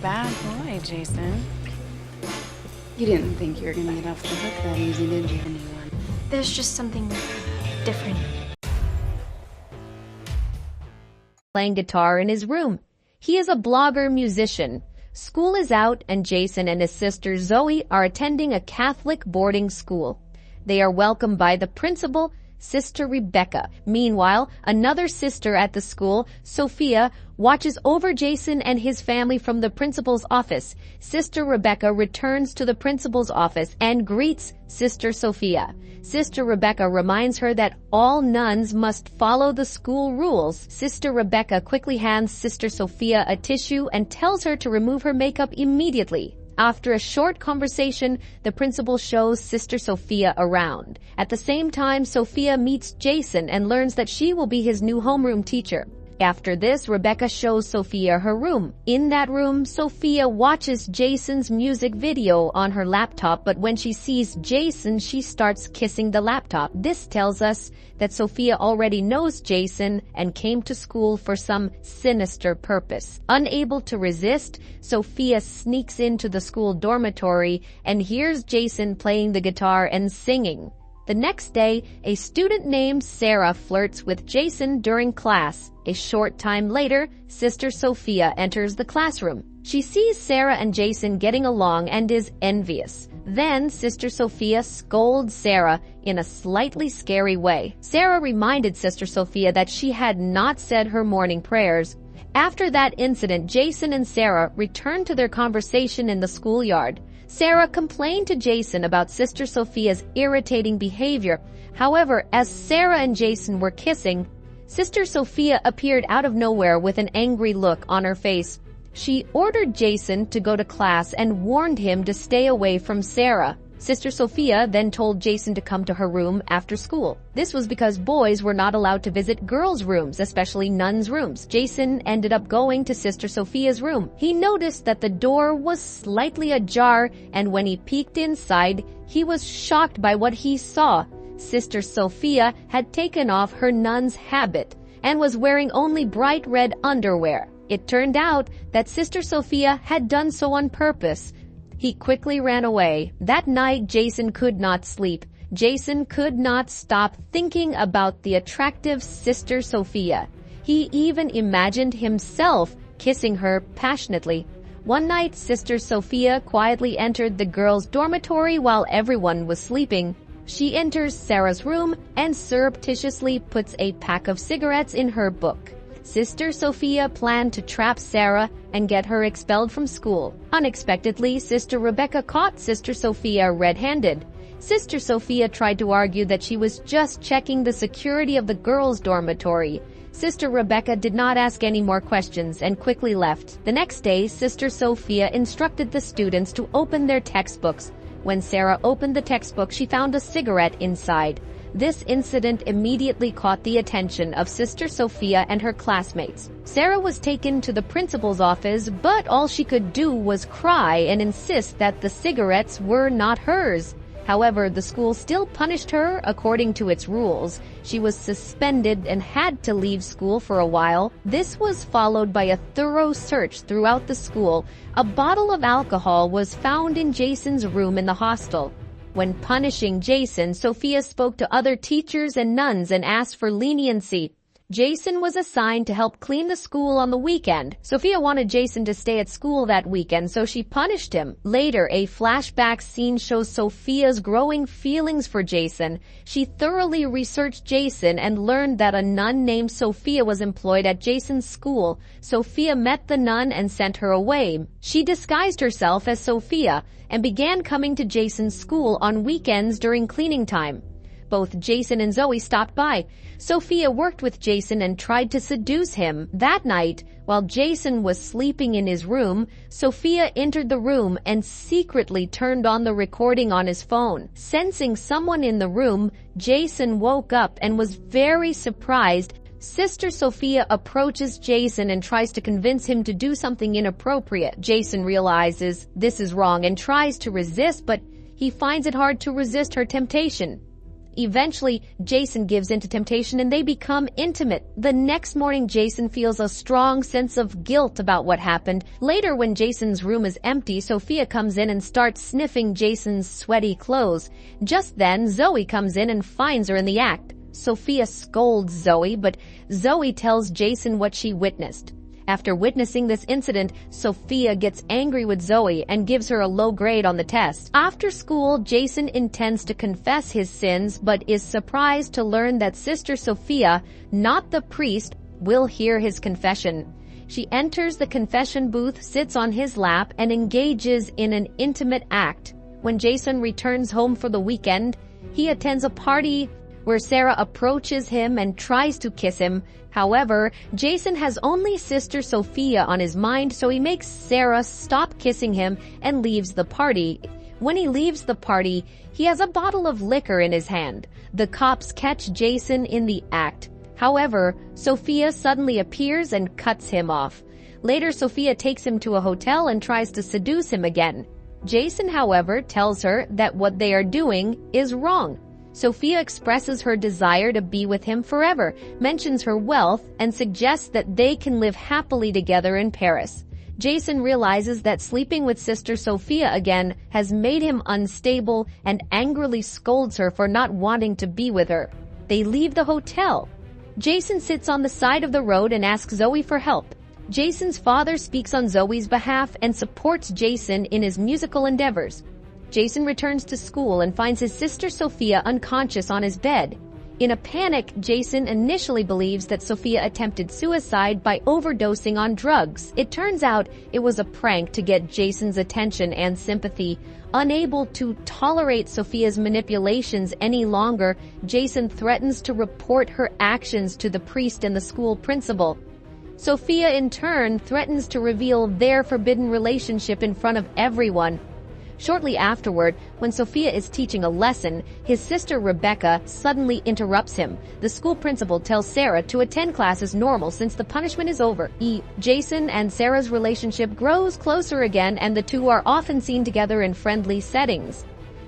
Bad boy, Jason. You didn't think you were gonna get off the hook that easy, did you, anyone? There's just something different. Playing guitar in his room. He is a blogger musician. School is out and Jason and his sister Zoe are attending a Catholic boarding school. They are welcomed by the principal, Sister Rebecca. Meanwhile, another sister at the school, Sophia, watches over Jason and his family from the principal's office. Sister Rebecca returns to the principal's office and greets Sister Sophia. Sister Rebecca reminds her that all nuns must follow the school rules. Sister Rebecca quickly hands Sister Sophia a tissue and tells her to remove her makeup immediately. After a short conversation, the principal shows Sister Sophia around. At the same time, Sophia meets Jason and learns that she will be his new homeroom teacher. After this, Rebecca shows Sophia her room. In that room, Sophia watches Jason's music video on her laptop, but when she sees Jason, she starts kissing the laptop. This tells us that Sophia already knows Jason and came to school for some sinister purpose. Unable to resist, Sophia sneaks into the school dormitory and hears Jason playing the guitar and singing. The next day, a student named Sarah flirts with Jason during class. A short time later, Sister Sophia enters the classroom. She sees Sarah and Jason getting along and is envious. Then, Sister Sophia scolds Sarah in a slightly scary way. Sarah reminded Sister Sophia that she had not said her morning prayers. After that incident, Jason and Sarah returned to their conversation in the schoolyard. Sarah complained to Jason about Sister Sophia's irritating behavior. However, as Sarah and Jason were kissing, Sister Sophia appeared out of nowhere with an angry look on her face. She ordered Jason to go to class and warned him to stay away from Sarah. Sister Sophia then told Jason to come to her room after school. This was because boys were not allowed to visit girls' rooms, especially nuns' rooms. Jason ended up going to Sister Sophia's room. He noticed that the door was slightly ajar, and when he peeked inside, he was shocked by what he saw. Sister Sophia had taken off her nun's habit and was wearing only bright red underwear. It turned out that Sister Sophia had done so on purpose. He quickly ran away. That night, Jason could not sleep. Jason could not stop thinking about the attractive Sister Sophia. He even imagined himself kissing her passionately. One night, Sister Sophia quietly entered the girls' dormitory while everyone was sleeping. She enters Sarah's room and surreptitiously puts a pack of cigarettes in her book. Sister Sophia planned to trap Sarah and get her expelled from school. Unexpectedly, Sister Rebecca caught Sister Sophia red-handed. Sister Sophia tried to argue that she was just checking the security of the girls' dormitory. Sister Rebecca did not ask any more questions and quickly left. The next day, Sister Sophia instructed the students to open their textbooks. When Sarah opened the textbook, she found a cigarette inside. This incident immediately caught the attention of Sister Sophia and her classmates. Sarah was taken to the principal's office, but all she could do was cry and insist that the cigarettes were not hers. However, the school still punished her according to its rules. She was suspended and had to leave school for a while. This was followed by a thorough search throughout the school. A bottle of alcohol was found in Jason's room in the hostel. When punishing Jason, Sophia spoke to other teachers and nuns and asked for leniency. Jason was assigned to help clean the school on the weekend. Sophia wanted Jason to stay at school that weekend, so she punished him. Later, a flashback scene shows Sophia's growing feelings for Jason. She thoroughly researched Jason and learned that a nun named Sophia was employed at Jason's school. Sophia met the nun and sent her away. She disguised herself as Sophia and began coming to Jason's school on weekends during cleaning time. Both Jason and Zoe stopped by. Sophia worked with Jason and tried to seduce him. That night, while Jason was sleeping in his room, Sophia entered the room and secretly turned on the recording on his phone. Sensing someone in the room, Jason woke up and was very surprised. Sister Sophia approaches Jason and tries to convince him to do something inappropriate. Jason realizes this is wrong and tries to resist, but he finds it hard to resist her temptation. Eventually, Jason gives in to temptation and they become intimate. The next morning, Jason feels a strong sense of guilt about what happened. Later, when Jason's room is empty, Sophia comes in and starts sniffing Jason's sweaty clothes. Just then, Zoe comes in and finds her in the act. Sophia scolds Zoe, but Zoe tells Jason what she witnessed. After witnessing this incident, Sophia gets angry with Zoe and gives her a low grade on the test. After school, Jason intends to confess his sins, but is surprised to learn that Sister Sophia, not the priest, will hear his confession. She enters the confession booth, sits on his lap, and engages in an intimate act. When Jason returns home for the weekend, he attends a party where Sarah approaches him and tries to kiss him. However, Jason has only Sister Sophia on his mind, so he makes Sarah stop kissing him and leaves the party. When he leaves the party, he has a bottle of liquor in his hand. The cops catch Jason in the act. However, Sophia suddenly appears and cuts him off. Later, Sophia takes him to a hotel and tries to seduce him again. Jason, however, tells her that what they are doing is wrong. Sophia expresses her desire to be with him forever, mentions her wealth, and suggests that they can live happily together in Paris. Jason realizes that sleeping with Sister Sophia again has made him unstable and angrily scolds her for not wanting to be with her. They leave the hotel. Jason sits on the side of the road and asks Zoe for help. Jason's father speaks on Zoe's behalf and supports Jason in his musical endeavors. Jason returns to school and finds his sister Sophia unconscious on his bed. In a panic, Jason initially believes that Sophia attempted suicide by overdosing on drugs. It turns out it was a prank to get Jason's attention and sympathy. Unable to tolerate Sophia's manipulations any longer, Jason threatens to report her actions to the priest and the school principal. Sophia, in turn, threatens to reveal their forbidden relationship in front of everyone. Shortly afterward, when Sophia is teaching a lesson, his sister Rebecca suddenly interrupts him. The school principal tells Sarah to attend class as normal since the punishment is over. Jason and Sarah's relationship grows closer again, and the two are often seen together in friendly settings.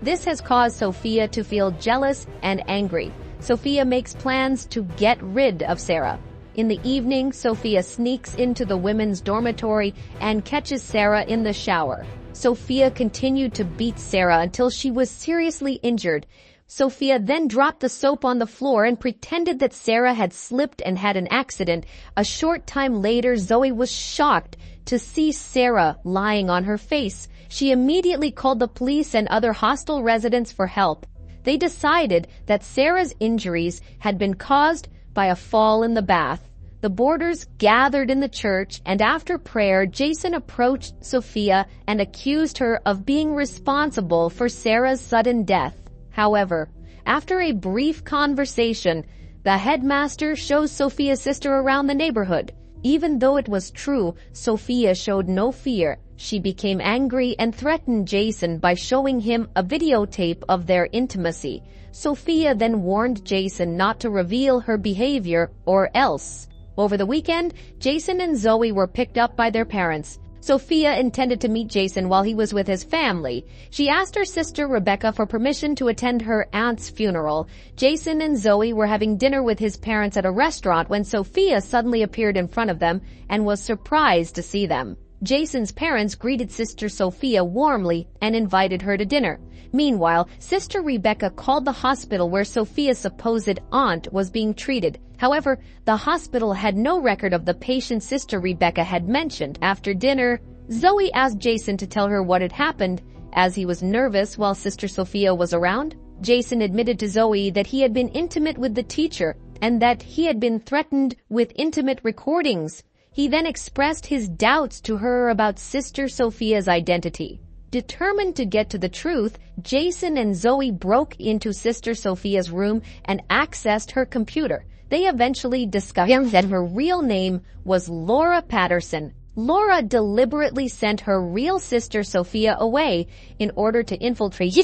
This has caused Sophia to feel jealous and angry. Sophia makes plans to get rid of Sarah. In the evening, Sophia sneaks into the women's dormitory and catches Sarah in the shower. Sophia continued to beat Sarah until she was seriously injured. Sophia then dropped the soap on the floor and pretended that Sarah had slipped and had an accident. A short time later, Zoe was shocked to see Sarah lying on her face. She immediately called the police and other hostel residents for help. They decided that Sarah's injuries had been caused by a fall in the bath. The boarders gathered in the church, and after prayer, Jason approached Sophia and accused her of being responsible for Sarah's sudden death. However, after a brief conversation, the headmaster shows Sophia's sister around the neighborhood. Even though it was true, Sophia showed no fear. She became angry and threatened Jason by showing him a videotape of their intimacy. Sophia then warned Jason not to reveal her behavior or else. Over the weekend, Jason and Zoe were picked up by their parents. Sophia intended to meet Jason while he was with his family. She asked her sister Rebecca for permission to attend her aunt's funeral. Jason and Zoe were having dinner with his parents at a restaurant when Sophia suddenly appeared in front of them and was surprised to see them. Jason's parents greeted Sister Sophia warmly and invited her to dinner. Meanwhile, Sister Rebecca called the hospital where Sophia's supposed aunt was being treated. However, the hospital had no record of the patient Sister Rebecca had mentioned. After dinner, Zoe asked Jason to tell her what had happened, as he was nervous while Sister Sophia was around. Jason admitted to Zoe that he had been intimate with the teacher and that he had been threatened with intimate recordings. He then expressed his doubts to her about Sister Sophia's identity. Determined to get to the truth, Jason and Zoe broke into Sister Sophia's room and accessed her computer. They eventually discovered that her real name was Laura Patterson. Laura deliberately sent her real sister Sophia away in order to infiltrate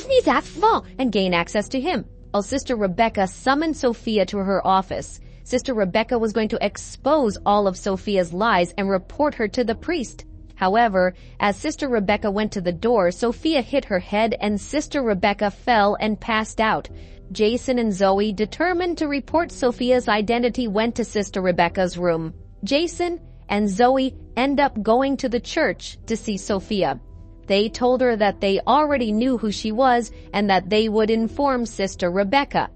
and gain access to him. While Sister Rebecca summoned Sophia to her office, Sister Rebecca was going to expose all of Sophia's lies and report her to the priest. However, as Sister Rebecca went to the door, Sophia hit her head and Sister Rebecca fell and passed out. Jason and Zoe, determined to report Sophia's identity, went to Sister Rebecca's room. Jason and Zoe end up going to the church to see Sophia. They told her that they already knew who she was and that they would inform Sister Rebecca.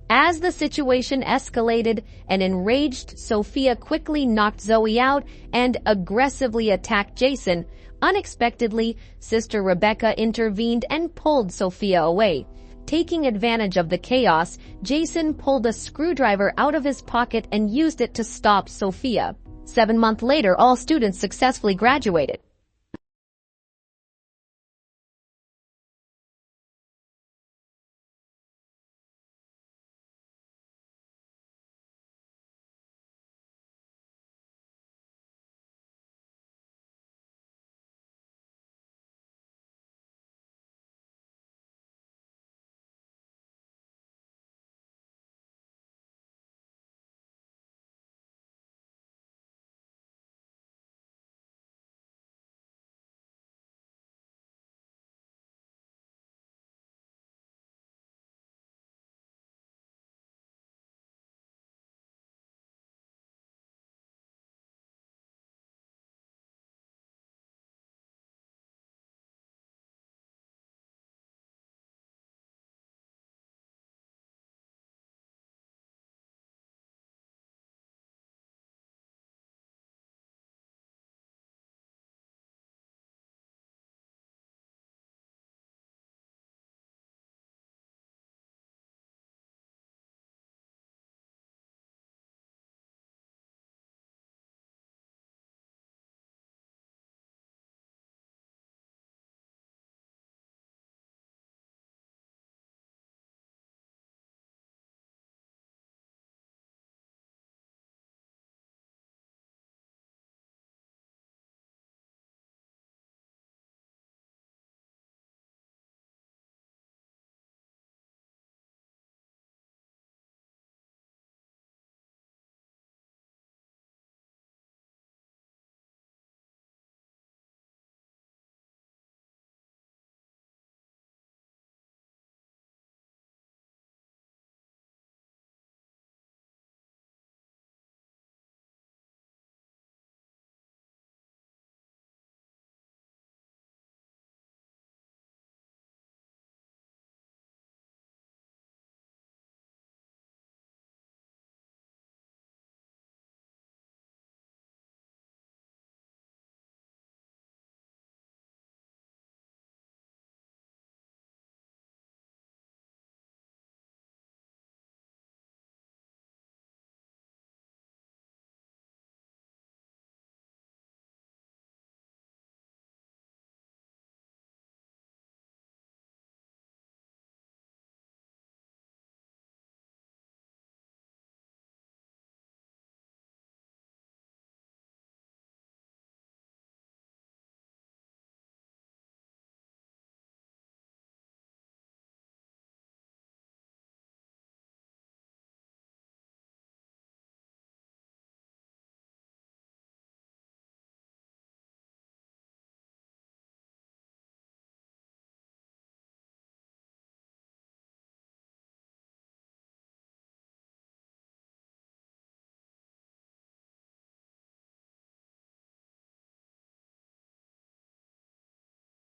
As the situation escalated, an enraged Sophia quickly knocked Zoe out and aggressively attacked Jason. Unexpectedly, Sister Rebecca intervened and pulled Sophia away. Taking advantage of the chaos, Jason pulled a screwdriver out of his pocket and used it to stop Sophia. 7 months later, all students successfully graduated.